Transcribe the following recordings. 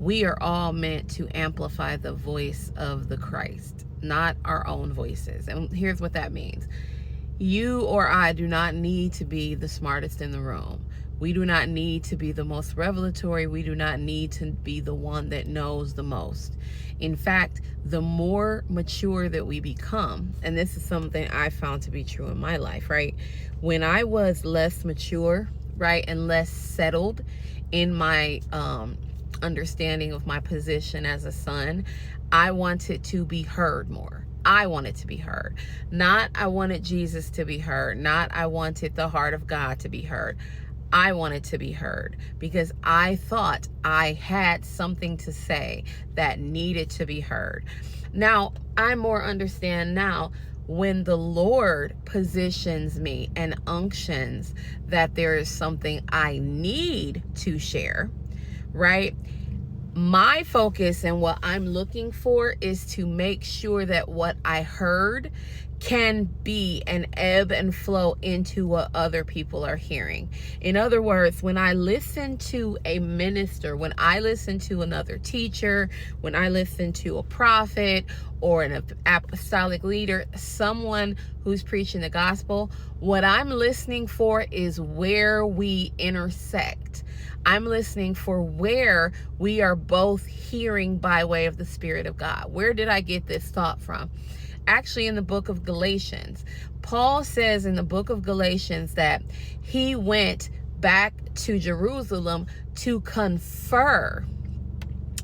we are all meant to amplify the voice of the Christ, not our own voices. And here's what that means. You or I do not need to be the smartest in the room. We do not need to be the most revelatory. We do not need to be the one that knows the most. In fact, the more mature that we become, and this is something I found to be true in my life, right? When I was less mature, right, and less settled in my understanding of my position as a son, I wanted to be heard more. I wanted to be heard. Not I wanted Jesus to be heard. Not I wanted the heart of God to be heard. I wanted to be heard because I thought I had something to say that needed to be heard. Now, I more understand now when the Lord positions me and unctions that there is something I need to share, right? My focus and what I'm looking for is to make sure that what I heard can be an ebb and flow into what other people are hearing. In other words, when I listen to a minister, when I listen to another teacher, when I listen to a prophet or an apostolic leader, someone who's preaching the gospel, what I'm listening for is where we intersect. I'm listening for where we are both hearing by way of the Spirit of God. Where did I get this thought from? Actually, in the book of Galatians, Paul says in the book of Galatians that he went back to Jerusalem to confer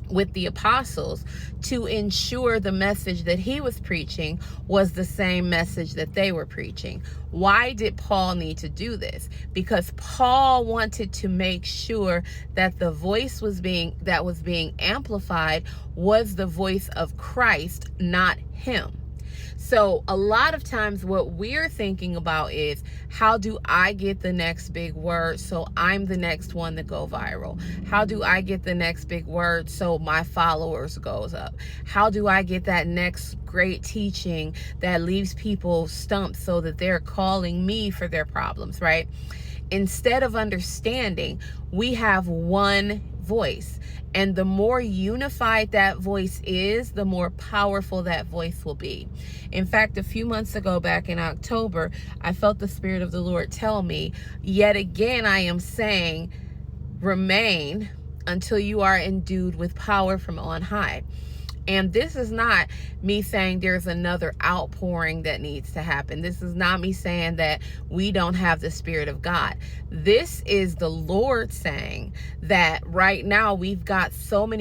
with the apostles to ensure the message that he was preaching was the same message that they were preaching. Why did Paul need to do this? Because Paul wanted to make sure that the voice that was being amplified was the voice of Christ, not him. So a lot of times what we're thinking about is, how do I get the next big word so I'm the next one to go viral? How do I get the next big word so my followers goes up? How do I get that next great teaching that leaves people stumped so that they're calling me for their problems, right? Instead of understanding, we have one voice. And the more unified that voice is, the more powerful that voice will be. In fact, a few months ago, back in October, I felt the Spirit of the Lord tell me, yet again, I am saying, remain until you are endued with power from on high. And this is not me saying there's another outpouring that needs to happen. This is not me saying that we don't have the Spirit of God. This is the Lord saying that right now we've got so many